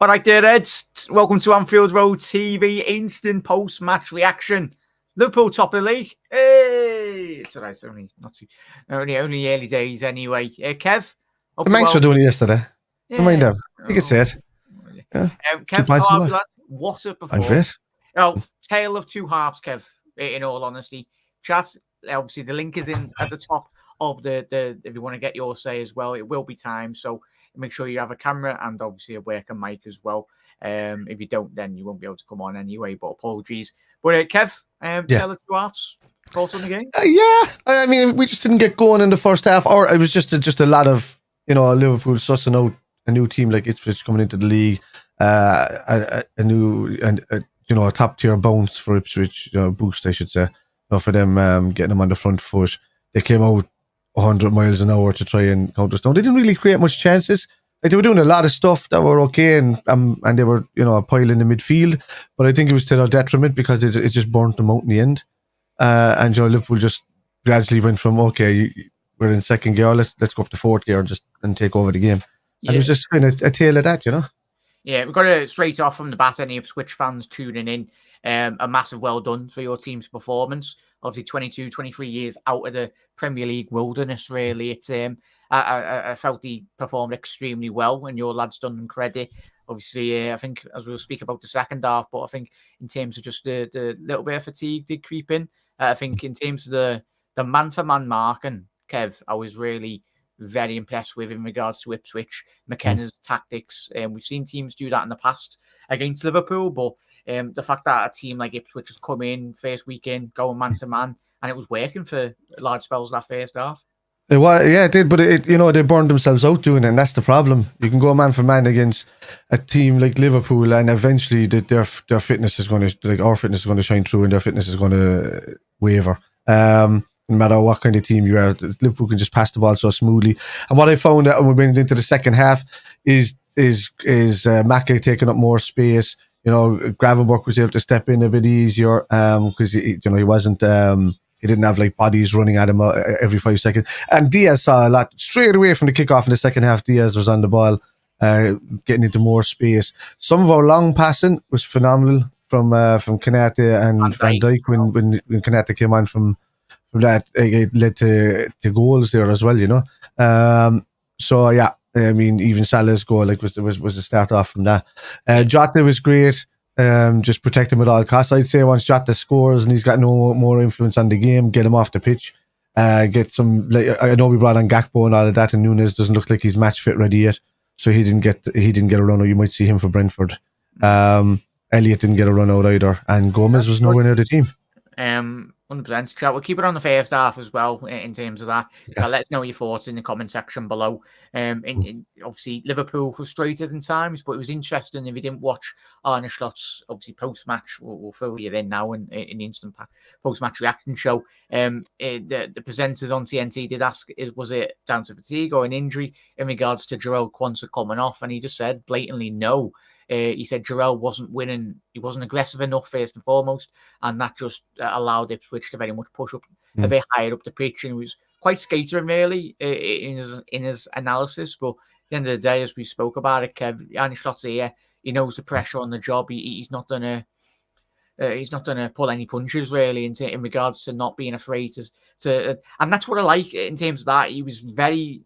All right, there, Eds. Welcome to Anfield Road TV instant post-match reaction. Liverpool top of the league. Hey, it's all right. It's only only early days anyway. Kev, the Manx were doing it yesterday. Don't mind them. You can say it. Yeah. Kev, how are you, lads? What a performance! I'm great. Oh, tale of two halves, Kev. In all honesty, chat. Obviously, the link is in at the top of the. If you want to get your say as well, it will be timed. So make sure you have a camera and obviously a working mic as well. If you don't, then you won't be able to come on anyway. But apologies. But Kev, tale of two halves. Thoughts on the game? I mean, we just didn't get going in the first half, or it was just a lot of Liverpool sussing out a new team like Ipswich coming into the league, a top tier bounce for Ipswich, boost I should say, for them getting them on the front foot. They came out 100 miles an hour to try and counter us down. They didn't really create much chances. Like, they were doing a lot of stuff that were okay, and they were piling the midfield, but I think it was to their detriment because it just burnt them out in the end. And Liverpool just gradually went from we're in second gear, let's go up to fourth gear and take over the game. And it was just kind of a tale of that, Yeah, we've got it straight off from the bat. Any Ipswich fans tuning in, a massive well done for your team's performance. Obviously, 22, 23 years out of the Premier League wilderness, really. It's I felt he performed extremely well, and your lads done them credit. Obviously, I think, as we'll speak about the second half, but I think in terms of just the little bit of fatigue did creep in. I think in terms of the man-for-man marking, Kev, I was really very impressed with in regards to Ipswich. McKenna's tactics. We've seen teams do that in the past against Liverpool, but the fact that a team like Ipswich has come in first weekend, going man-to-man, and it was working for large spells that first half. It did, but they burned themselves out doing it, and that's the problem. You can go man for man against a team like Liverpool, and eventually their fitness is going to, our fitness is going to shine through, and their fitness is going to waver. No matter what kind of team you are, Liverpool can just pass the ball so smoothly. And what I found out when we went into the second half is Macca taking up more space. Gravenberch was able to step in a bit easier because he wasn't. He didn't have like bodies running at him every 5 seconds. And Diaz saw a lot straight away from the kickoff in the second half. Diaz was on the ball, getting into more space. Some of our long passing was phenomenal from Konate and Van Dijk when Konate came on from that. It led to goals there as well, I mean, even Salah's goal was a start off from that. Jota was great. Just protect him at all costs. I'd say once Jota scores and he's got no more influence on the game, get him off the pitch. Get some. I know we brought on Gakpo and all of that, and Nunes doesn't look like he's match fit ready yet, so he didn't get a run out. You might see him for Brentford. Elliott didn't get a run out either, and Gomez was nowhere near the team. 100%. We'll keep it on the first half as well in terms of that. Let us know your thoughts in the comment section below. Obviously, Liverpool frustrated in times, but it was interesting. If you didn't watch Arne Slott's obviously post-match, we'll fill you in now in the instant post-match reaction show. The presenters on TNT did ask, was it down to fatigue or an injury in regards to Jarell Quansah coming off? And he just said blatantly no. He said Jarell wasn't winning. He wasn't aggressive enough, first and foremost, and that just allowed Ipswich to very much push up a bit higher up the pitch. And he was quite skatering, really, in his analysis. But at the end of the day, as we spoke about it, Kev, Arne Slott's here. He knows the pressure on the job. He's not gonna pull any punches, really, in regards to not being afraid to. And that's what I like in terms of that. He was very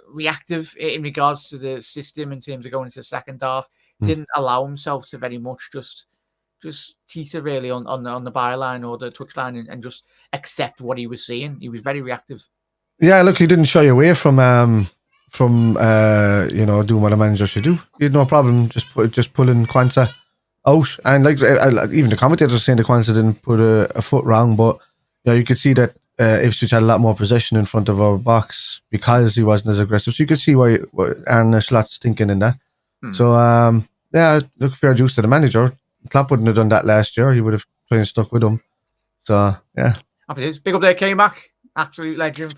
reactive in regards to the system in terms of going into the second half. Didn't allow himself to very much just teeter really on the byline or the touchline and just accept what he was seeing. He was very reactive. Yeah, look, he didn't shy away from doing what a manager should do. He had no problem just pulling Quansah out, and like even the commentators were saying that Quansah didn't put a foot wrong, but you could see that Ipswich had a lot more possession in front of our box because he wasn't as aggressive. So you could see why Arne Slott's thinking in that. So look, fair juice to the manager. Klopp wouldn't have done that last year. He would have tried and stuck with him. So yeah. Big up there, K-Mac. Absolute legend.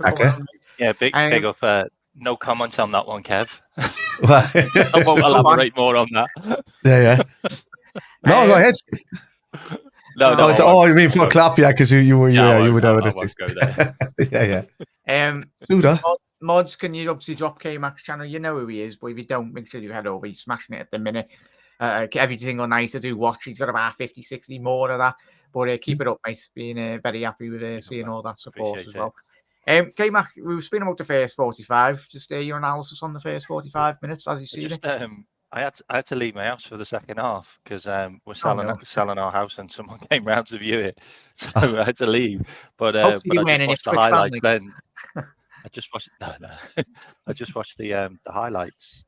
Yeah, big up. No comments on that one, Kev. I won't elaborate more on that. Yeah. No, go ahead. No. You mean for Klopp, because you would have it. Go there. Yeah. Suda. Mods, can you obviously drop K-Mac's channel? You know who he is, but if you don't, make sure you head over. He's smashing it at the minute. Every single night I do watch. He's got about 50, 60 more of that. But keep it up, mate. Being very happy with seeing all that support as well. K-Mac, we were speaking about the first 45. Just your analysis on the first 45 minutes as you see it. I had to leave my house for the second half because we're selling our house and someone came round to view it, so I had to leave. But I just watched the highlights then. I just watched I just watched the highlights.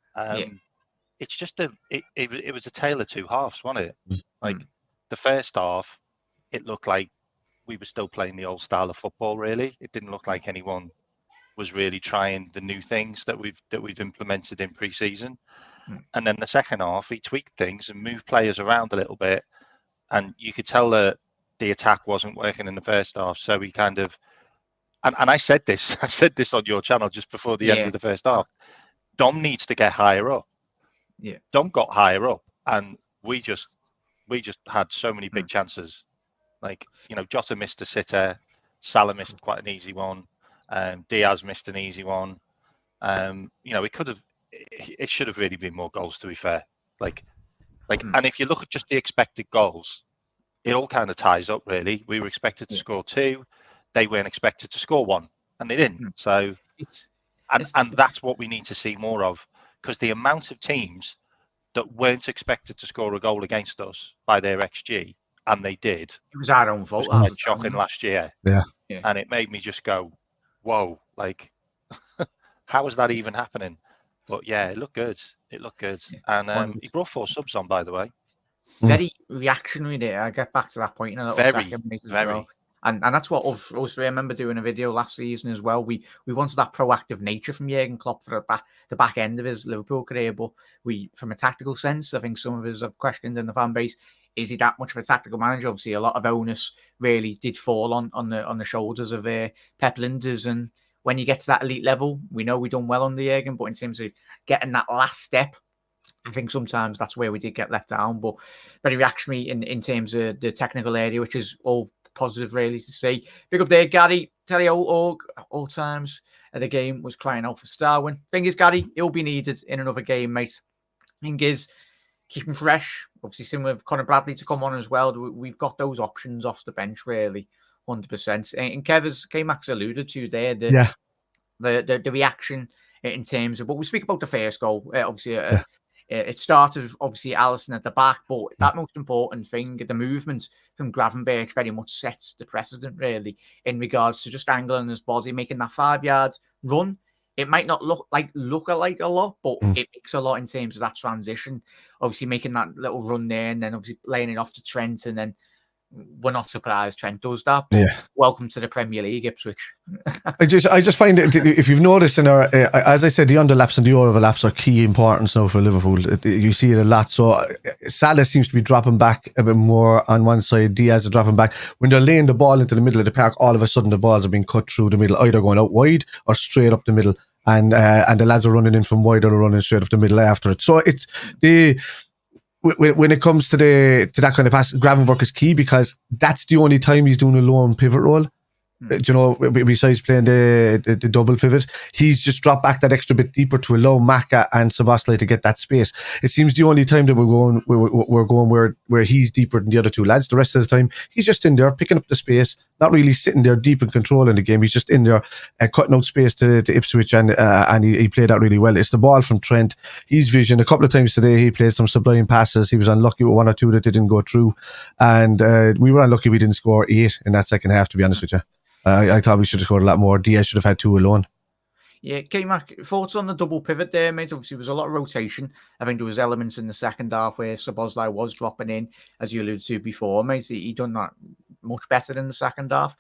It's just it was a tale of two halves, wasn't it? Like the first half, it looked like we were still playing the old style of football. Really, it didn't look like anyone was really trying the new things that we've implemented in pre-season. And then the second half, he tweaked things and moved players around a little bit, and you could tell that the attack wasn't working in the first half. So he kind of, and I said this on your channel just before the end of the first half. Dom needs to get higher up. Yeah, Dom got higher up, and we just had so many big chances. Like, you know, Jota missed a sitter, Salah missed quite an easy one, Diaz missed an easy one. You know, it should have really been more goals, to be fair. And if you look at just the expected goals, it all kind of ties up, really. We were expected to score 2, they weren't expected to score 1, and they didn't. So, and that's what we need to see more of, because the amount of teams that weren't expected to score a goal against us by their XG, and they did. It was our own fault. It was shocking last year. Yeah. And it made me just go, whoa, like, how is that even happening? But yeah, it looked good. And he brought 4 subs on, by the way. Very reactionary there. I'll get back to that point in a little second. Well. And that's what us remember doing a video last season as well. We wanted that proactive nature from Jurgen Klopp for the back end of his Liverpool career. But from a tactical sense, I think some of us have questioned in the fan base, is he that much of a tactical manager? Obviously, a lot of onus really did fall on the shoulders of Pep Linders. And when you get to that elite level, we know we've done well under Jurgen, but in terms of getting that last step, I think sometimes that's where we did get let down. But very reactionary in terms of the technical area, which is all positive, really, to see. Big up there, Gary. Tell you all times the game was crying out for Starwin. Thing is, Gary, he'll be needed in another game, mate. Thing is, keep him fresh. Obviously, similar with Conor Bradley to come on as well. We've got those options off the bench, really. 100%. And K-Max alluded to there, the reaction in terms of, but we speak about the first goal. Obviously, it started, obviously, Alisson at the back, but that most important thing, the movement from Gravenberch very much sets the precedent, really, in regards to just angling his body, making that 5-yard run. It might not look like a lot, but it makes a lot in terms of that transition. Obviously, making that little run there, and then obviously laying it off to Trent, and then we're not surprised Trent does that. Welcome to the Premier League, Ipswich. I just find it, if you've noticed in our, as I said, the underlaps and the overlaps are key importance now for Liverpool. You see it a lot. So Salah seems to be dropping back a bit more on one side. Diaz is dropping back. When they're laying the ball into the middle of the park, all of a sudden the balls are being cut through the middle, either going out wide or straight up the middle. And the lads are running in from wide or running straight up the middle after it. So it's when it comes to that kind of pass, Gravenberch is key, because that's the only time he's doing a lone pivot role. You know, besides playing the double pivot, he's just dropped back that extra bit deeper to allow Maka and Szoboszlai to get that space. It seems the only time that we're going where he's deeper than the other two lads. The rest of the time, he's just in there picking up the space, not really sitting there deep in control in the game. He's just in there cutting out space to Ipswich, and he played that really well. It's the ball from Trent. His vision. A couple of times today, he played some sublime passes. He was unlucky with 1 or 2 that didn't go through, and we were unlucky we didn't score 8 in that second half, to be honest with you. I thought we should have scored a lot more. Diaz should have had 2 alone. Yeah, K-Mac, thoughts on the double pivot there, mate? Obviously, there was a lot of rotation. I think there was elements in the second half where Szoboszlai was dropping in, as you alluded to before, mate. He done that much better in the second half.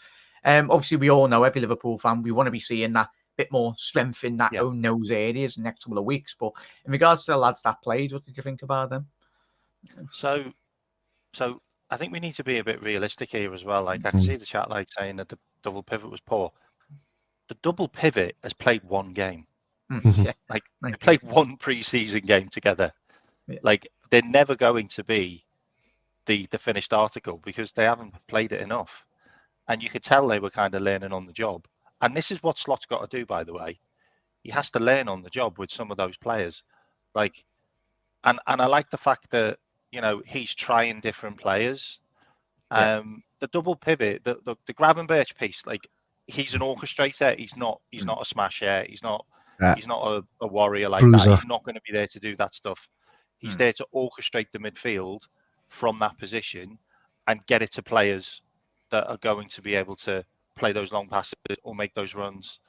Obviously, we all know, every Liverpool fan, we want to be seeing that bit more strength in that own nose areas in the next couple of weeks. But in regards to the lads that played, what did you think about them? So I think we need to be a bit realistic here as well. Like, I can see the chat like saying that the double pivot was poor. The double pivot has played 1 game. Like, they played 1 pre-season game together. Like, they're never going to be the finished article, because they haven't played it enough. And you could tell they were kind of learning on the job. And this is what Slot's got to do, by the way. he has to learn on the job with some of those players. Like, and I like the fact that, you know, he's trying different players. The double pivot, the Gravenberch piece, like, he's an orchestrator. He's not a smasher. He's not a warrior like Bruiser. that. He's not going to be there to do that stuff. He's there to orchestrate the midfield from that position and get it to players that are going to be able to play those long passes or make those runs.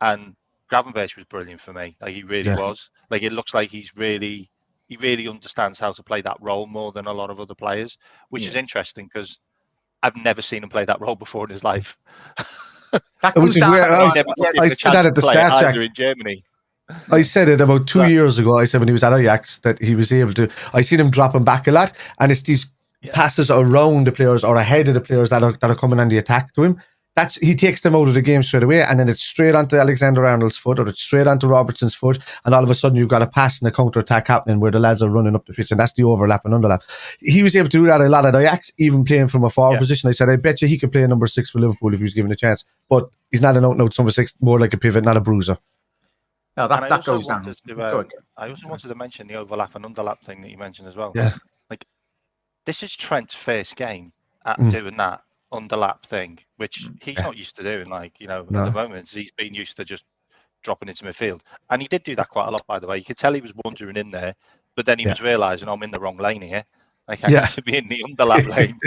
And Gravenberch was brilliant for me. Like, he really was. Like, it looks like he really understands how to play that role more than a lot of other players, which is interesting because I've never seen him play that role before in his life. Which is where I said that at the start, Jack. In Germany. I said it about 2 years ago. I said when he was at Ajax that he was able to. I seen him dropping back a lot, and it's these passes around the players or ahead of the players that are coming on the attack to him. He takes them out of the game straight away, and then it's straight onto Alexander-Arnold's foot, or it's straight onto Robertson's foot, and all of a sudden you've got a pass and a counter-attack happening where the lads are running up the pitch, and that's the overlap and underlap. He was able to do that a lot at Ajax, even playing from a forward position. I said, I bet you he could play number 6 for Liverpool if he was given a chance, but he's not an out-and-out number 6, more like a pivot, not a bruiser. No, that goes down. I also wanted to mention the overlap and underlap thing that you mentioned as well. Yeah. Like, this is Trent's first game at doing that underlap thing, which he's not used to doing. Like, you know, at the moment he's been used to just dropping into midfield, and he did do that quite a lot, by the way. You could tell he was wandering in there, but then he was realizing, I'm in the wrong lane here. Like, I need to be in the underlap lane.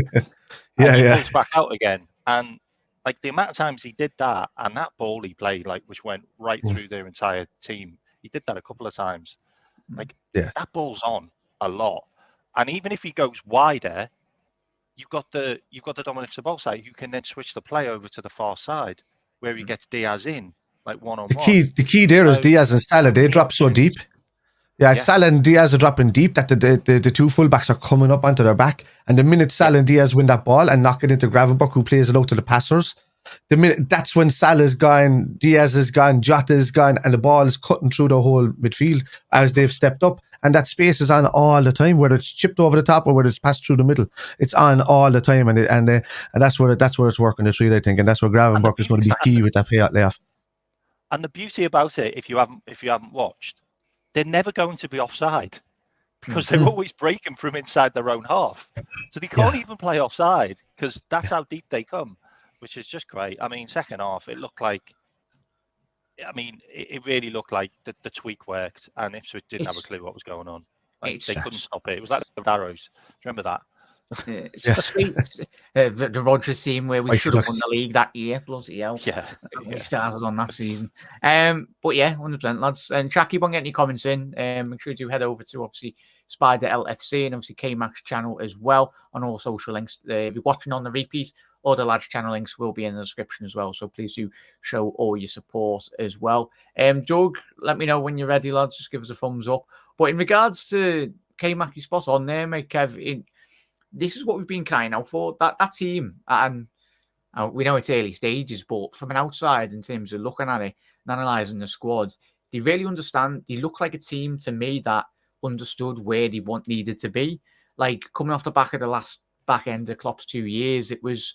He goes back out again, and like the amount of times he did that, and that ball he played, like, which went right through their entire team, he did that a couple of times. Like, that ball's on a lot, and even if he goes wider, you've got the Dominic Szoboszlai, who can then switch the play over to the far side where he gets Diaz in, like, one-on-one. The key there is Diaz and Salah. They drop so deep. Salah and Diaz are dropping deep that the two fullbacks are coming up onto their back. And the minute Salah and Diaz win that ball and knock it into Gravenberch, who plays it out to the passers, that's when Salah's gone, Diaz is gone, Jota is gone, and the ball is cutting through the whole midfield as they've stepped up. And that space is on all the time, whether it's chipped over the top or whether it's passed through the middle. It's on all the time, and that's where it's working the treat, I think, and that's where Gravenberch is going to be key with that layoff. And the beauty about it, if you haven't watched, they're never going to be offside because they're always breaking from inside their own half, so they can't even play offside because that's how deep they come, which is just great. I mean, second half, it looked like. I mean, it really looked like the tweak worked, and Ipswich didn't have a clue what was going on. Like, they couldn't stop it. It was like the arrows. Do you remember that? The Rodgers team where we should have won the league that year. Bloody hell. We started on that season. But yeah, 100%, lads. And Jack, keep on getting your comments in. Make sure you do head over to, obviously, Spider LFC and obviously K-Max channel as well on all social links. If you're watching on the repeat, all the lads' channel links will be in the description as well. So please do show all your support as well. Doug, let me know when you're ready, lads. Just give us a thumbs up. But in regards to K-Mac, you spot on there, mate, Kev. This is what we've been crying out for. That team, and we know it's early stages, but from an outside, in terms of looking at it and analysing the squad, they really understand. They look like a team to me that understood where they needed to be. Like, coming off the back of the last back end of Klopp's 2 years, it was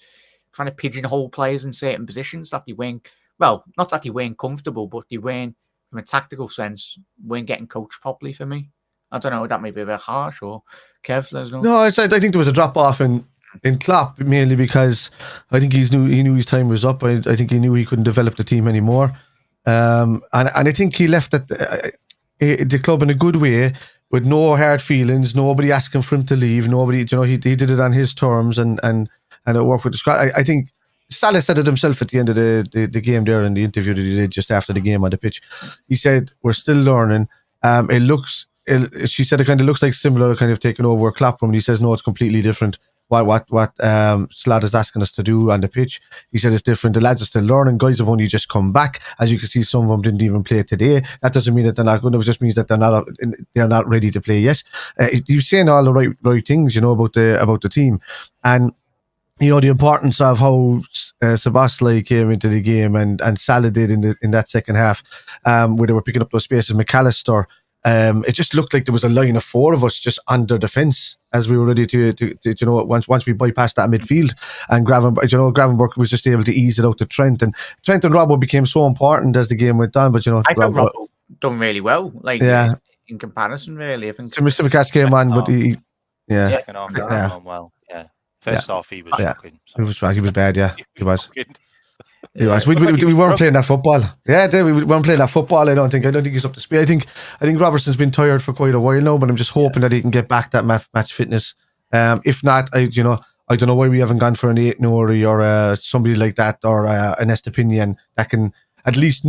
trying to pigeonhole players in certain positions that they weren't, well, not that they weren't comfortable, but they weren't, from a tactical sense, weren't getting coached properly for me. I don't know, that may be a bit harsh, or Kev, let us know. No, I think there was a drop off in Klopp, mainly because I think he knew his time was up. I think he knew he couldn't develop the team anymore. And I think he left the club in a good way, with no hard feelings, nobody asking for him to leave, nobody, he did it on his terms, and it worked with the squad. I think Salah said it himself at the end of the game there in the interview that he did just after the game on the pitch. He said, we're still learning. She said it kind of looks like similar, kind of taking over Klopp from, and he says, no, it's completely different. What Slot is asking us to do on the pitch. He said it's different. The lads are still learning. Guys have only just come back. As you can see, some of them didn't even play today. That doesn't mean that they're not good. It just means that they're not ready to play yet. He was saying all the right things, about the team, and the importance of how Szoboszlai came into the game and Salah did in that second half, where they were picking up those spaces. McAllister. it just looked like there was a line of 4 of us just under the fence as we were ready to once we bypassed that midfield, and Gravenberg was just able to ease it out to Trent, and Trent and Robbo became so important as the game went on. But I thought Robbo done really well, like in comparison, really. I think Simicast came on, but he second half on well. First half he was shocking. He was bad. He was. He was. We weren't playing that football. We weren't playing that football. I don't think he's up to speed. I think Robertson's been tired for quite a while now, but I'm just hoping that he can get back that match fitness. If not, I don't know why we haven't gone for an 8 Nori or somebody like that, or an Estepinian that can at least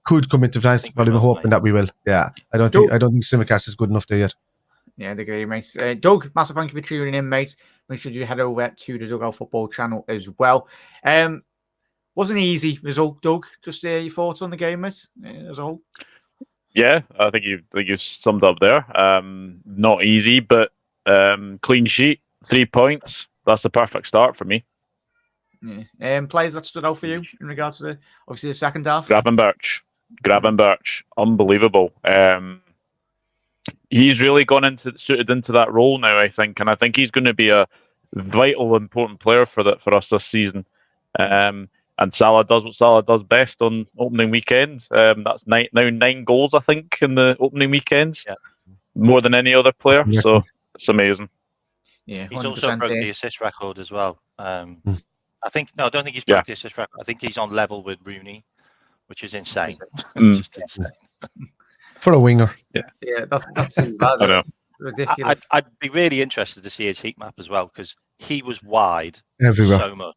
could come into France. But I'm hoping that we will. Yeah, I don't think Simicast is good enough there yet. Yeah, I agree, mate. Doug, massive thank you for tuning in, mate. Make sure you head over to the Dugout Football channel as well. Wasn't an easy result, Doug. Just your thoughts on the game, mate, as a whole. Yeah, I think you summed up there. Not easy, but clean sheet, 3 points. That's the perfect start for me. Yeah. Players that stood out for you in regards to obviously the second half. Gravenberch, unbelievable. He's really gone suited into that role now, I think, and I think he's going to be a vital, important player for us this season. And Salah does what Salah does best on opening weekends. That's now 9 goals, I think, in the opening weekends. Yeah. More than any other player. Yeah. So it's amazing. Yeah, he's also broke the assist record as well. I don't think he's broke the assist record. I think he's on level with Rooney, which is insane. It's just insane. For a winger. Yeah, that's too bad. I know. Ridiculous. I'd be really interested to see his heat map as well, because he was wide everywhere so much.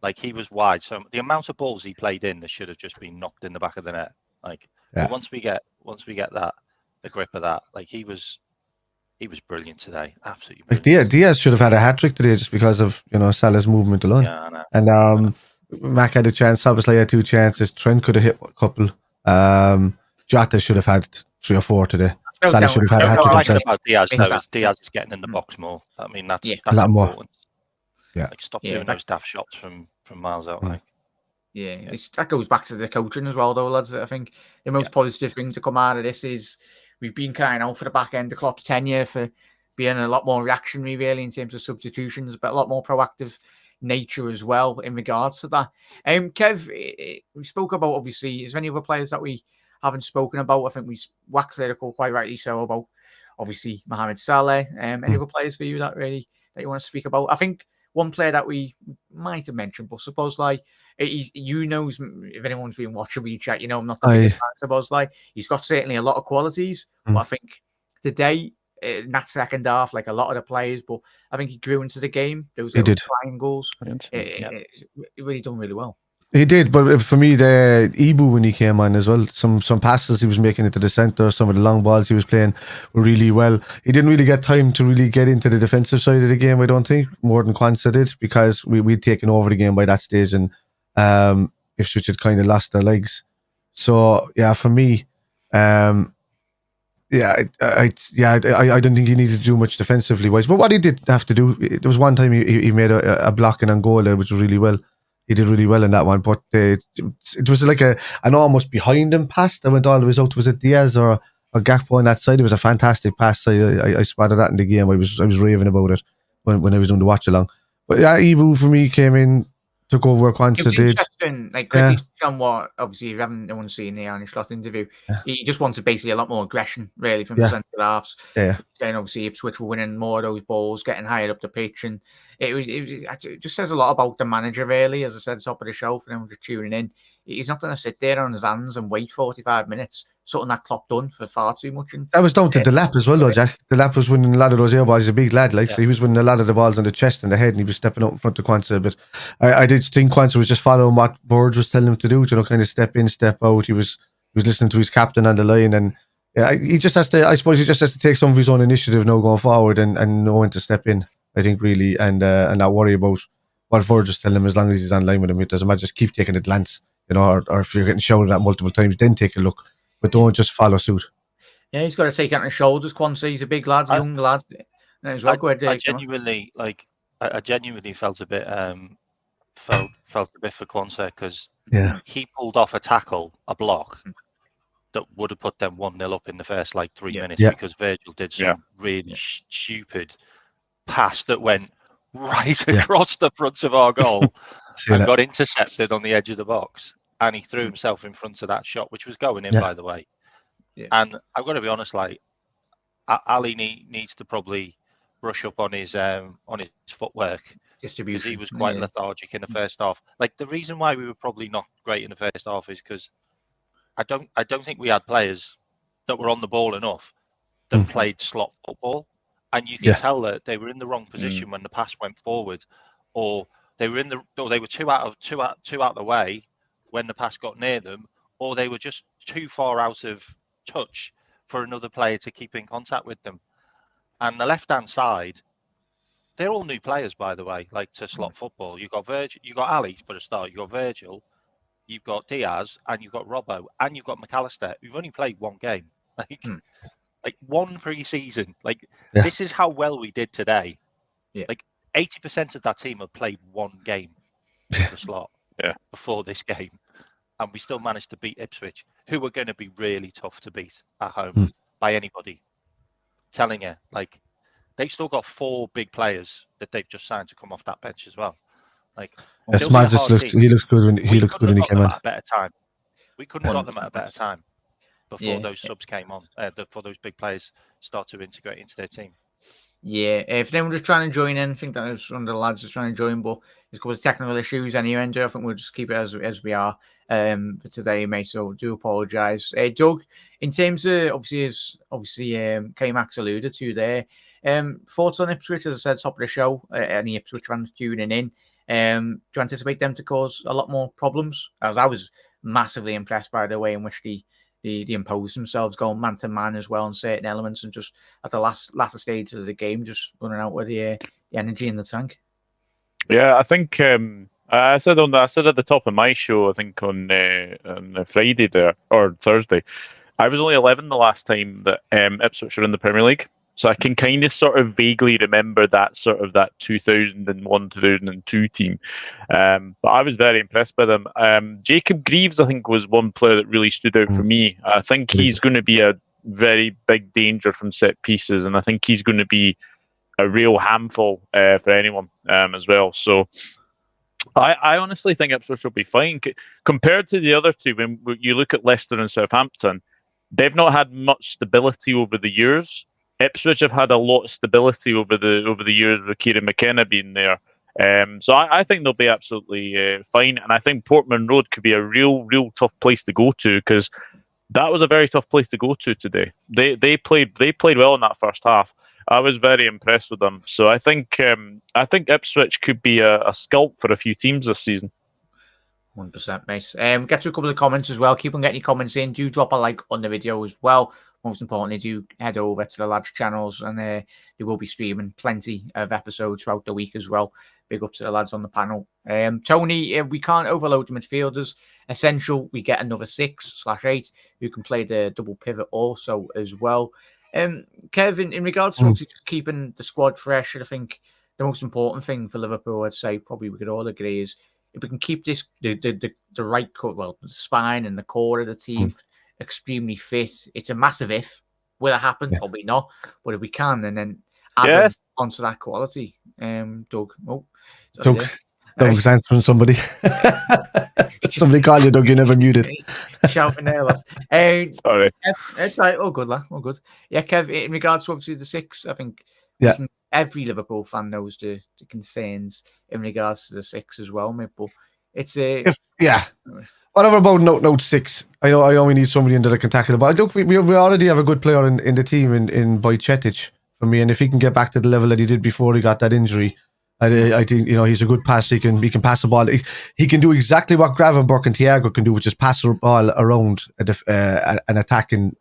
Like he was wide, so the amount of balls he played in, that should have just been knocked in the back of the net. Like once we get that, the grip of that, like he was brilliant today, absolutely brilliant. Like Diaz should have had a hat trick today just because of Salah's movement alone. Yeah, I know. And Mac had a chance. Obviously, had 2 chances. Trent could have hit a couple. Jota should have had 3 or 4 today. Salah should have had a hat trick himself. About Diaz is getting in the box more. I mean, that's a lot more. Important. Yeah, like stop doing those daft shots from miles out. Like, that goes back to the coaching as well, though, lads. I think the most positive thing to come out of this is we've been crying out for the back end of Klopp's tenure for being a lot more reactionary, really, in terms of substitutions, but a lot more proactive nature as well in regards to that. Kev, we spoke about, obviously, is there any other players that we haven't spoken about? I think we waxed lyrical quite rightly so about, obviously, Mohamed Salah. Any other players for you that you want to speak about? I think one player that we might have mentioned, but suppose like if anyone's been watching me chat, I'm not the biggest fan. Suppose like he's got certainly a lot of qualities, but I think today in that second half, like a lot of the players, but I think he grew into the game. Those triangles, he really done really well. He did, but for me, the Ibu when he came on as well, some passes he was making into the centre, some of the long balls he was playing were really well. He didn't really get time to really get into the defensive side of the game, I don't think, more than Kwanzaa did, because we'd taken over the game by that stage, and Ipswich had kind of lost their legs. So yeah, for me, I don't think he needed to do much defensively wise. But what he did have to do, there was one time he made a block in Angola, which was really well. He did really well in that one, but it was like an almost behind him pass that went all the way out. Was it Diaz or Gakpo on that side? It was a fantastic pass. I spotted that in the game. I was raving about it when I was doing the watch along. But yeah, Ibu for me came in, took over where Kwanzaa did. Interesting, like quickly on what obviously if no one's seen the Arnie Slot interview. He just wanted basically a lot more aggression, really, from the centre halves. Then obviously Ipswich were winning more of those balls, getting higher up the pitch, and it just says a lot about the manager, really. As I said, top of the show for them just tuning in. He's not going to sit there on his hands and wait 45 minutes. Something that Klopp done for far too much. And that was down to Delap as well, though, Jack. Delap was winning a lot of those air balls. He's a big lad, so he was winning a lot of the balls on the chest and the head, and he was stepping up in front of Kwanzaa. But I did think Kwanzaa was just following what Burge was telling him to do, kind of step in, step out. He was listening to his captain on the line, and he just has to. I suppose he just has to take some of his own initiative now going forward and know when to step in. I think really, and not worry about what Burge is telling him as long as he's on line with him. It doesn't matter. Just keep taking a glance, or if you're getting shouted at multiple times, then take a look. But don't just follow suit. Yeah, he's got to take it on his shoulders. Kwanzaa, he's a big lad, young lad. I genuinely felt a bit felt a bit for Kwanzaa, because he pulled off a tackle, a block, that would have put them 1-0 up in the first like 3 minutes because Virgil did some really stupid pass that went right across the front of our goal and got intercepted on the edge of the box, and he threw himself in front of that shot, which was going in, by the way. And I've got to be honest, like Ali needs to probably brush up on his footwork, because he was quite lethargic in the first half. Like, the reason why we were probably not great in the first half is because I don't think we had players that were on the ball enough that played slot football, and you can tell that they were in the wrong position when the pass went forward, or they were too out of the way when the pass got near them, or they were just too far out of touch for another player to keep in contact with them. And the left-hand side, they're all new players, by the way, like to slot football. You've got Virgil, you've got Ali for a start, you've got Virgil, you've got Diaz, and you've got Robbo, and you've got McAllister, who've only played one game. Like one pre-season. Like, this is how well we did today. Like, 80% of that team have played one game in the slot before this game. And we still managed to beat Ipswich, who are going to be really tough to beat at home by anybody. I'm telling you, like, they've still got 4 big players that they've just signed to come off that bench as well. Like, he looks good when he came on. At a better time. We couldn't have got them at a better time before those subs came on, before those big players start to integrate into their team. Yeah, if anyone was trying to join in, I think that was one of the lads was trying to join, but there's a couple of technical issues anyway, Andrew. I think we'll just keep it as we are for today, mate. So do apologise. Doug, in terms of obviously K-Max alluded to there, thoughts on Ipswich, as I said, top of the show, any Ipswich fans tuning in. Do you anticipate them to cause a lot more problems? As I was massively impressed by the way in which they imposed themselves, going man to man as well in certain elements, and just at the latter stages of the game, just running out with the energy in the tank. Yeah, I think I said at the top of my show, I think on Friday there or Thursday, I was only 11 the last time that Ipswich were in the Premier League. So I can kind of sort of vaguely remember that 2001-2002 team. But I was very impressed by them. Jacob Greaves, I think, was one player that really stood out for me. I think he's going to be a very big danger from set pieces, and I think he's going to be a real handful for anyone as well. So I honestly think Ipswich will be fine. Compared to the other two, when you look at Leicester and Southampton, they've not had much stability over the years. Ipswich have had a lot of stability over the years with Kieran McKenna being there. So I think they'll be absolutely fine. And I think Portman Road could be a real tough place to go to, because that was a very tough place to go to today. They played well in that first half. I was very impressed with them. So I think Ipswich could be a scalp for a few teams this season. 100%, mate. Get to a couple of comments as well. Keep on getting your comments in. Do drop a like on the video as well. Most importantly, do head over to the lads' channels, and they will be streaming plenty of episodes throughout the week as well. Big up to the lads on the panel. Tony, we can't overload the midfielders. Essential, we get another 6/8 who can play the double pivot also as well. Kevin, in regards to obviously keeping the squad fresh, I think the most important thing for Liverpool, I'd say, probably we could all agree, is if we can keep this the right cut, well, the spine and the core of the team extremely fit. It's a massive if. Will it happen? Probably not. But if we can, and then add onto that quality, Doug. Doug's answering somebody. Somebody call you, Doug. You never muted. Shouting there, lad. Sorry. It's like, oh, good, lad. Oh, good. Yeah, Kev, in regards to obviously the 6, I think every Liverpool fan knows the concerns in regards to the 6 as well, mate. But it's whatever about note 6. I know we need somebody in that can tackle it. But look, we already have a good player in the team in Bajcetic for me, and if he can get back to the level that he did before he got that injury, I think he's a good passer. He can pass the ball. He can do exactly what Gravenberch and Thiago can do, which is pass the ball around an attacking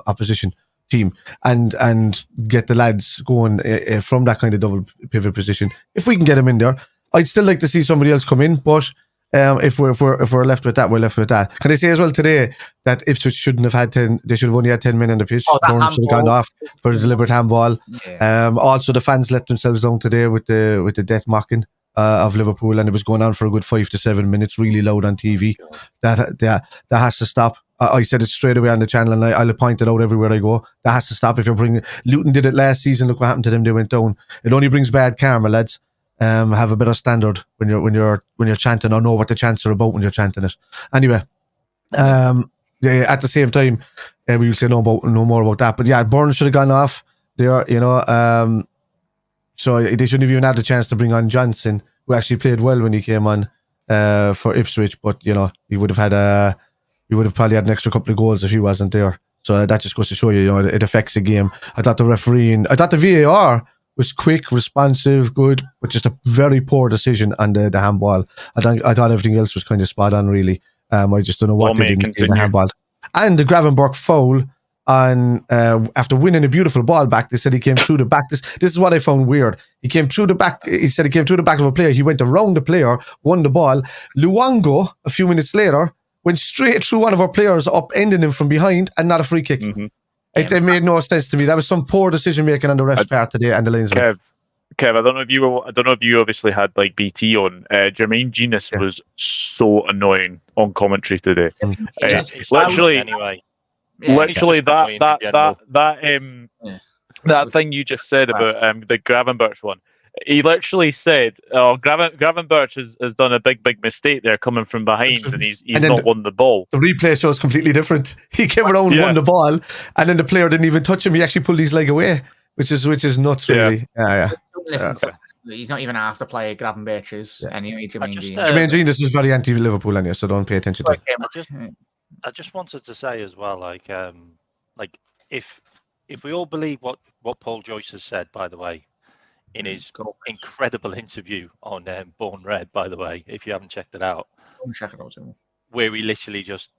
opposition team and get the lads going from that kind of double pivot position. If we can get him in there, I'd still like to see somebody else come in, but if we're left with that, we're left with that. Can I say as well today that Ipswich shouldn't have had 10? They should have only had 10 men on the pitch. Burns should have gone off for the deliberate handball. Also, the fans let themselves down today with the death mocking. of Liverpool, and it was going on for a good 5 to 7 minutes, really loud on TV. That has to stop. I said it straight away on the channel, and I'll point it out everywhere I go. That has to stop. If you're bringing Luton did it last season, look what happened to them. They went down. It only brings bad karma, lads. Have a better standard when you're chanting, or know what the chants are about when you're chanting it. Anyway, at the same time, we will say no more about that. But yeah, Burns should have gone off there. So they shouldn't have even had the chance to bring on Johnson, who actually played well when he came on for Ipswich. But he would have probably had an extra couple of goals if he wasn't there. So that just goes to show you, it affects the game. I thought the VAR was quick, responsive, good, but just a very poor decision on the handball. I thought everything else was kind of spot on, really. I just don't know what they didn't see in the handball. And the Gravenberch foul on after winning a beautiful ball back, they said he came through the back. This is what I found weird. He came through the back. He said he came through the back of a player. He went around the player, won the ball. Luongo, a few minutes later, went straight through one of our players, upending him from behind, and not a free kick. Mm-hmm. It made no sense to me. That was some poor decision making on the ref's part today and the linesman. Kev, I don't know if you obviously had like BT on. Jermaine Genius was so annoying on commentary today. Literally that thing you just said about the Gravenberch one. He literally said, Gravenberch has done a big mistake there coming from behind, and he's not won the ball. The replay shows completely different. He came around, won the ball, and then the player didn't even touch him. He actually pulled his leg away, which is nuts, really. Yeah. Don't listen to him. He's not even half the player Gravenberch is. Anyway, Jermaine Genius is very anti-Liverpool anyway, so don't pay attention to it. I just wanted to say as well, if we all believe what Paul Joyce has said, by the way, in his incredible interview on Born Red, by the way, if you haven't checked it out, where he literally just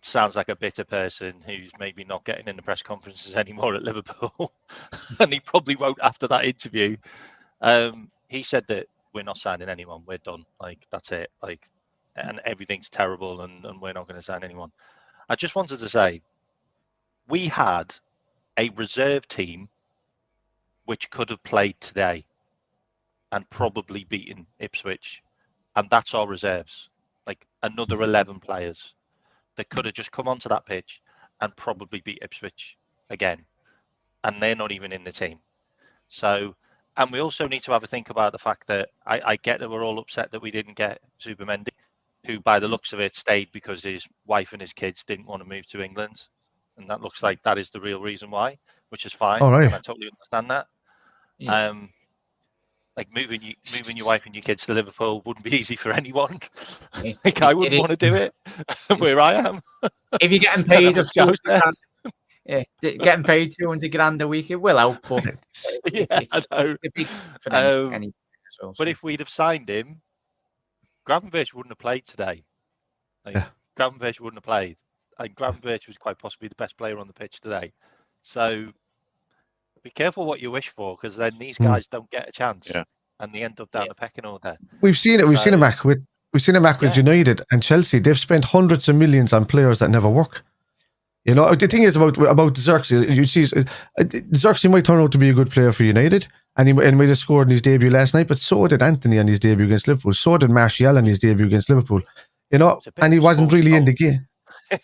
sounds like a bitter person who's maybe not getting in the press conferences anymore at Liverpool, and he probably won't after that interview. He said that we're not signing anyone, we're done, that's it, and everything's terrible, and we're not going to sign anyone. I just wanted to say, we had a reserve team which could have played today and probably beaten Ipswich, and that's our reserves, another 11 players that could have just come onto that pitch and probably beat Ipswich again, and they're not even in the team. So, and we also need to have a think about the fact that I get that we're all upset that we didn't get Zubimendi, who by the looks of it stayed because his wife and his kids didn't want to move to England, and that looks like that is the real reason why, which is fine. All right. And I totally understand that. Yeah. Moving your wife and your kids to Liverpool wouldn't be easy for anyone. I wouldn't want to do it where I am. If you're getting paid getting paid $200,000 a week, it will help. But I know. But if we'd have signed him, Gravenberch wouldn't have played today. Gravenberch wouldn't have played. And Gravenberch was quite possibly the best player on the pitch today. So be careful what you wish for, because then these guys don't get a chance, and they end up down the pecking order. We've seen it. We've seen him back with United and Chelsea. They've spent hundreds of millions on players that never work. The thing is about Xerxes. You see, Xerxes might turn out to be a good player for United, and he might have scored in his debut last night. But so did Anthony on his debut against Liverpool. So did Martial on his debut against Liverpool. And he wasn't really in the game.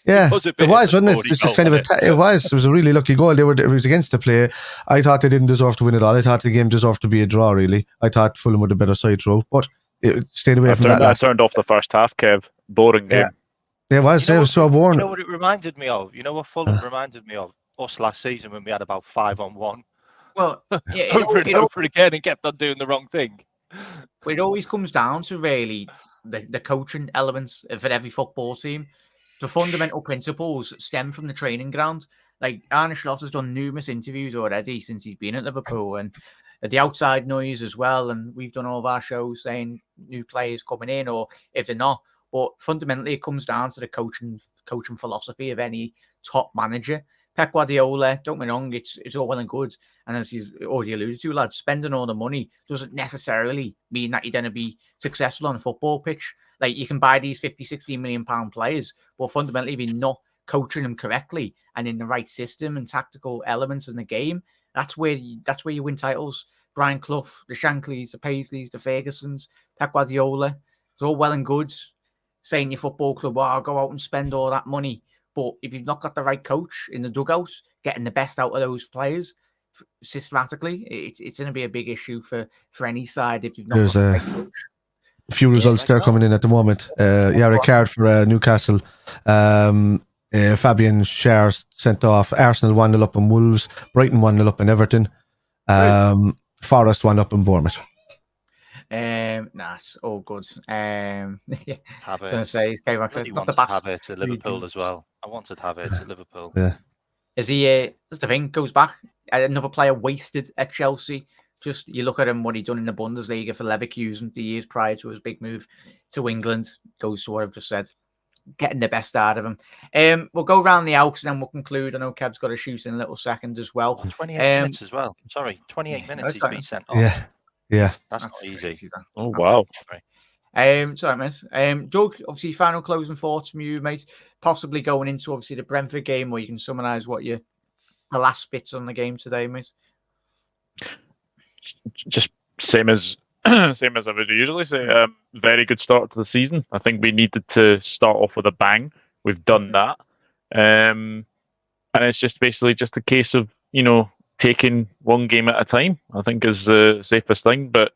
Yeah, it was, wasn't it? It's just kind of it was a really lucky goal. It was against the play. I thought they didn't deserve to win it all. I thought the game deserved to be a draw, really. I thought Fulham were the better side through, but it stayed away from that. I turned off the first half, Kev. Boring game. It was so boring. You know what it reminded me of? You know what Fulham reminded me of? Us last season when we had about 5-on-1. Well, over and over again, and kept on doing the wrong thing. But it always comes down to really the coaching elements for every football team. The fundamental principles stem from the training ground. Arne Slot has done numerous interviews already since he's been at Liverpool, and the outside noise as well. And we've done all of our shows saying new players coming in, or if they're not. But fundamentally, it comes down to the coaching philosophy of any top manager. Pep Guardiola, don't get me wrong, it's all well and good. And as you've already alluded to, lads, spending all the money doesn't necessarily mean that you're going to be successful on a football pitch. You can buy these 50, 60 million pound players, but fundamentally, if you're not coaching them correctly and in the right system and tactical elements in the game, That's where you win titles. Brian Clough, the Shankleys, the Paisleys, the Fergusons, Pep Guardiola. It's all well and good saying your football club, "Oh, go out and spend all that money." But if you've not got the right coach in the dugout, getting the best out of those players systematically, it's going to be a big issue for any side if you've not got the right coach. A few results there coming in at the moment. Ricard for Newcastle. Fabian Schär sent off. Arsenal 1-0 up on Wolves. Brighton 1-0 up on Everton. Forest 1 up in Bournemouth. It's all good. Yeah. I was going to say he's came back to not the best. Havertz at Liverpool as well. I wanted Havertz at Liverpool. Yeah. Is he? That's the thing. Goes back. Another player wasted at Chelsea. Just you look at him, what he done in the Bundesliga for Leverkusen the years prior to his big move to England. Goes to what I've just said. Getting the best out of him. We'll go round the house and then we'll conclude. I know Kev's got to shoot in a little second as well. 28 minutes as well. Sorry, 28 minutes he's been sent off. Yeah. That's not easy. Oh, wow. Sorry, miss. Doug, obviously, final closing thoughts from you, mate. Possibly going into, obviously, the Brentford game where you can summarise what the last bits on the game today, mate. Just same as I would usually say. Very good start to the season. I think we needed to start off with a bang. We've done that, and it's just basically just a case of taking one game at a time. I think is the safest thing. But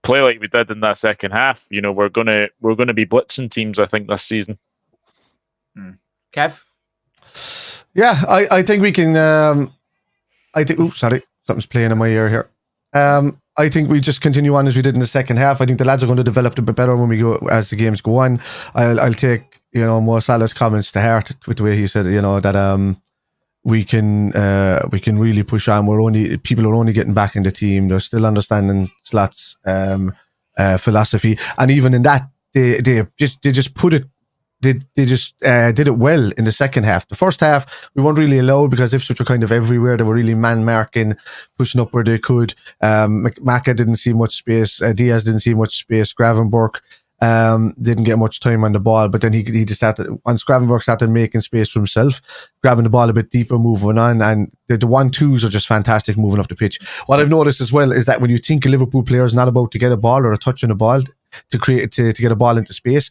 play like we did in that second half. We're gonna be blitzing teams. I think this season. Kev. Yeah, I think we can. I think. Oh, sorry, something's playing in my ear here. I think we just continue on as we did in the second half. I think the lads are going to develop a bit better when we go as the games go on. I'll take Mo Salah's comments to heart with the way he said that we can really push on. People are only getting back in the team. They're still understanding Slot's philosophy, and even in that they just put it. They just did it well in the second half. The first half, we weren't really allowed because Ipswich were kind of everywhere. They were really man-marking, pushing up where they could. Maka didn't see much space. Diaz didn't see much space. Gravenberch didn't get much time on the ball. But then he just started, once Gravenberch started making space for himself, grabbing the ball a bit deeper, moving on. And the 1-2s are just fantastic moving up the pitch. What I've noticed as well is that when you think a Liverpool player is not about to get a ball or a touch on a ball, to get a ball into space,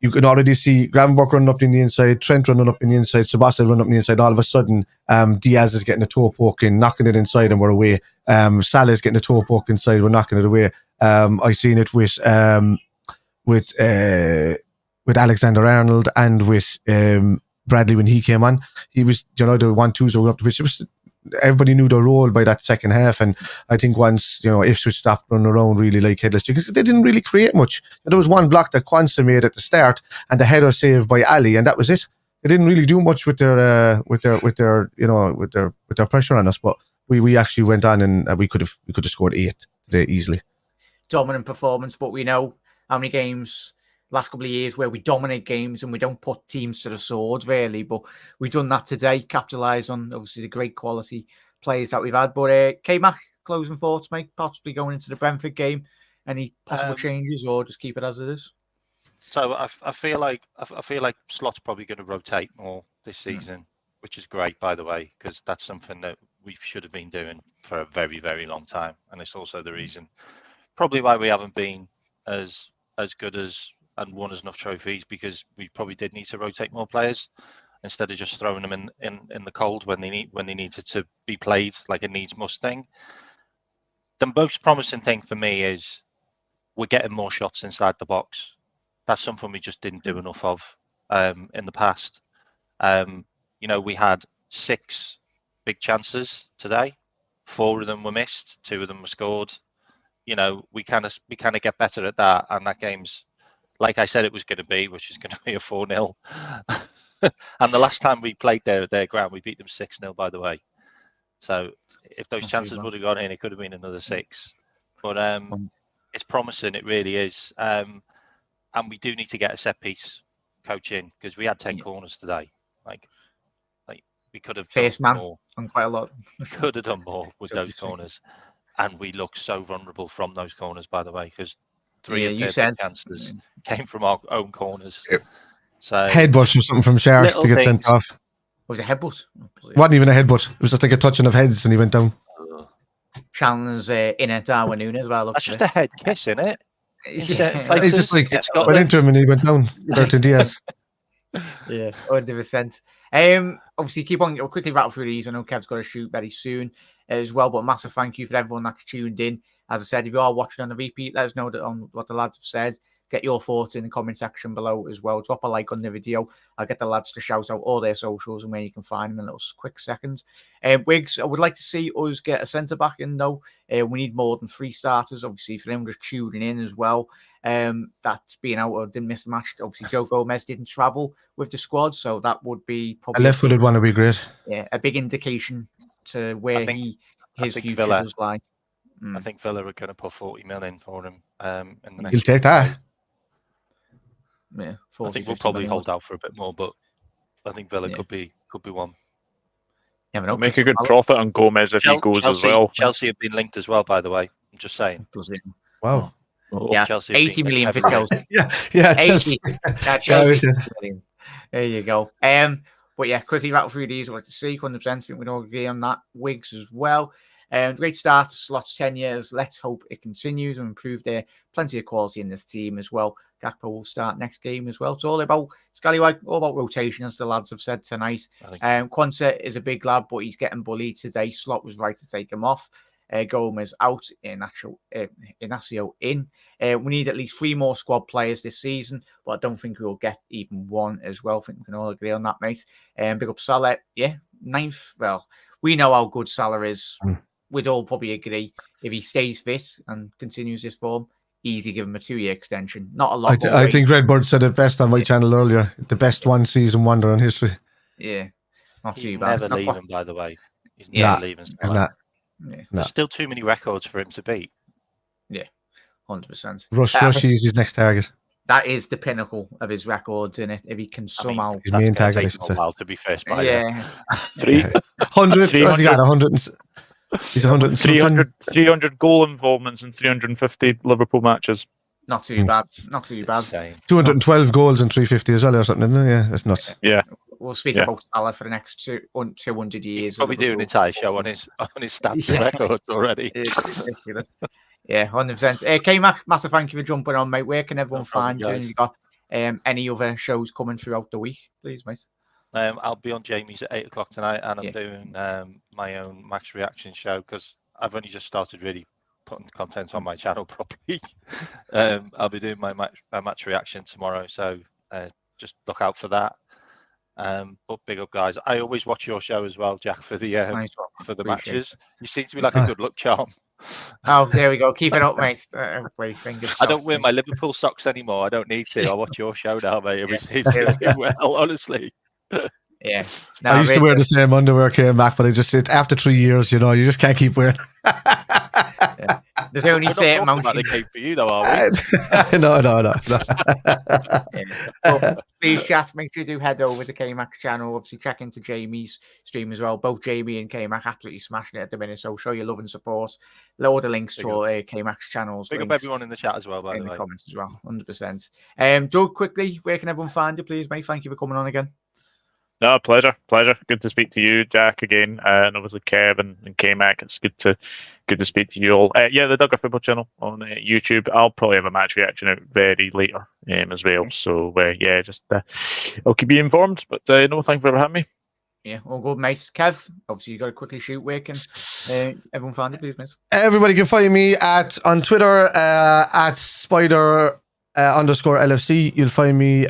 you can already see Gravenberch running up in the inside, Trent running up in the inside, Sebastian running up in the inside. All of a sudden, Diaz is getting a toe poke in, knocking it inside, and we're away. Salah is getting a toe poke inside, we're knocking it away. I seen it with Alexander-Arnold and with Bradley when he came on. He was, the 1-2s were up the pitch. Everybody knew their role by that second half, and I think once Ipswich stopped running around really like headless chickens, they didn't really create much. There was one block that Kwanzaa made at the start, and the header saved by Ali, and that was it. They didn't really do much with their pressure on us, but we actually went on and we could have scored 8 today easily. Dominant performance, but we know how many games last couple of years where we dominate games and we don't put teams to the sword really, but we've done that today, capitalise on obviously the great quality players that we've had. But K-Mac, closing thoughts, mate, possibly going into the Brentford game, any possible changes or just keep it as it is? So I feel like Slot's probably going to rotate more this season, which is great, by the way, because that's something that we should have been doing for a very, very long time, and it's also the reason probably why we haven't been as good as and won us enough trophies, because we probably did need to rotate more players instead of just throwing them in the cold when they needed to be played like a needs must thing. The most promising thing for me is we're getting more shots inside the box. That's something we just didn't do enough of in the past. We had 6 big chances today. 4 of them were missed, 2 of them were scored. We kind of get better at that, and that game's like I said it was going to be, which is going to be a 4-0. And the last time we played there at their ground, we beat them 6-0, by the way. So if those chances would have gone in, it could have been another 6. But it's promising, it really is. And we do need to get a set piece coach in, because we had 10 corners today. Like we could have done man more. On quite a lot. We could have done more with those corners, and we look so vulnerable from those corners, by the way, because 3 of their chances came from our own corners. So headbutt or something from Schär to get sent off. Was it a headbutt? It wasn't even a headbutt. It was just like a touching of heads and he went down. Chandler's inner Darwin Núñez as well. That's just a head kiss, isn't it? In certain Yeah, places, He's just like in went Scotland. into him and he went down. 13 Diaz. yeah, 100%. Obviously, keep on quickly rattle through these. I know Kev's got to shoot very soon as well, but a massive thank you for everyone that's tuned in. As I said, if you are watching on the repeat, let us know on what the lads have said. Get your thoughts in the comment section below as well. Drop a like on the video. I'll get the lads to shout out all their socials and where you can find them in a little quick seconds. Wiggs, I would like to see us get a centre back in though. We need more than 3 starters. Obviously, for them just tuning in as well. That's being out or didn't miss the match. Obviously, Joe Gomez didn't travel with the squad, so that would be probably A left-footed one would be great. Yeah, a big indication to where his future Villa, does lie. I think Villa are going to put 40 million for him. In the next He'll take that. Yeah, 40, I think we'll probably hold out for a bit more, but I think Villa could be one. Yeah, we'll make a good profit on Gomez if he goes Chelsea, as well. Chelsea have been linked as well, by the way. I'm just saying. Wow. Yeah, Chelsea 80 million for Chelsea. yeah, 80. Chelsea. Chelsea. There you go. But yeah, quickly rattle through these. I'd like to see 100%. I think we'd all agree on that. Wiggs as well. Great start. Slots 10 years. Let's hope it continues and improve there. Plenty of quality in this team as well. Gakpo will start next game as well. It's all about Scallywag, all about rotation, as the lads have said tonight. Quansah is a big lad, but he's getting bullied today. Slot was right to take him off. Gomez out, Inacio in. We need at least 3 more squad players this season, but I don't think we'll get even 1 as well. I think we can all agree on that, mate. Big up Salah, 9th. Well, we know how good Salah is. We'd all probably agree if he stays fit and continues this form, easy give him a 2-year extension. Not a lot. I think Redbird said it best on my channel earlier. The best one-season wonder in history. Yeah, not He's too bad. Never leaving, by the way. He's never leaving. He's not. There's still too many records for him to beat. Yeah, 100%. Rush is his next target. That is the pinnacle of his records, in it. If he can somehow, his main target, I should say. To be first, by 300. What's he got? 100. He's 300 goal involvements in 350 Liverpool matches. Not too bad. Not too bad. 212 goals and 350 as well, or something, isn't it? Yeah, that's nuts. Yeah. We'll speak about Salah for the next 200 years. He's probably doing an entire show on his stats and records already. It's ridiculous. Yeah, 100%. K-Mac, massive thank you for jumping on, mate. Where can everyone find you? And you got any other shows coming throughout the week, please, mate? I'll be on Jamie's at 8 o'clock tonight, and I'm doing my own match reaction show because I've only just started really putting content on my channel properly. I'll be doing my match reaction tomorrow, so just look out for that. But big up, guys. I always watch your show as well, Jack, for the matches. You seem to be like a good luck charm. Oh, there we go. Keep it up, mate. I don't wear my Liverpool socks anymore. I don't need to. I watch your show now, mate. Every season, well, honestly. Yeah. No, I used to wear the same underwear, came back, but it's after 3 years, you just can't keep wearing. There's only certain amount they came for you, though, are we? No. Well, please, chat. Make sure you do head over to K-Mac's channel. Obviously, check into Jamie's stream as well. Both Jamie and K-Mac absolutely smashing it at the minute. So show your love and support. Load the links to K-Mac's channels. Big up everyone in the chat as well, by the way. In the comments as well, 100%. Doug, quickly, where can everyone find you, please, mate? Thank you for coming on again. No, pleasure. Good to speak to you, Jack, again, and obviously Kev and K-Mac. It's good to speak to you all. The Duggar Football channel on YouTube. I'll probably have a match reaction out very later as well. So I'll keep you informed. But no, thank you for having me. Yeah, all good, mate. Kev, obviously you got to quickly shoot. Where can everyone find you, please, mate? Everybody can find me on Twitter at Spider _ LFC. You'll find me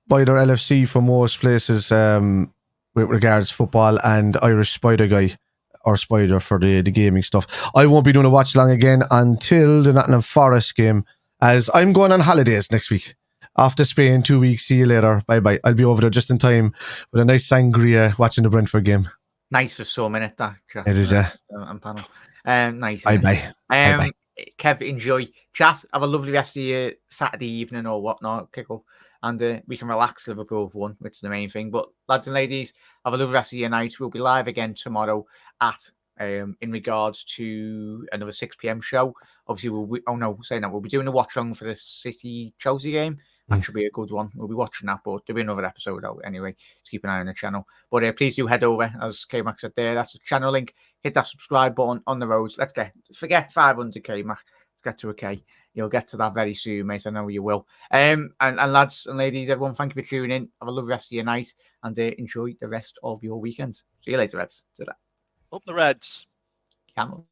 Spider LFC for most places with regards to football, and Irish Spider Guy or Spider for the gaming stuff. I won't be doing a watch along again until the Nottingham Forest game, as I'm going on holidays next week. Off to Spain, 2 weeks. See you later. Bye. I'll be over there just in time with a nice sangria watching the Brentford game. Nice for some minute, that. It is, yeah. And panel. Nice. Bye. Kev, enjoy. Chat, have a lovely rest of your Saturday evening or whatnot, Kickle. And we can relax. Liverpool have won, which is the main thing. But lads and ladies, have a lovely rest of your night. We'll be live again tomorrow at in regards to another 6 p.m. show. Obviously, we'll be doing the watch along for the City Chelsea game. That should be a good one. We'll be watching that, but there'll be another episode out anyway. Just keep an eye on the channel. But please do head over, as K-Mac said there. That's the channel link, hit that subscribe button on the roads. Forget 500k, Mac. Let's get to a K. You'll get to that very soon, mate. I know you will. And lads and ladies, everyone, thank you for tuning in. Have a lovely rest of your night and enjoy the rest of your weekend. See you later, Reds. Up the Reds. Camel.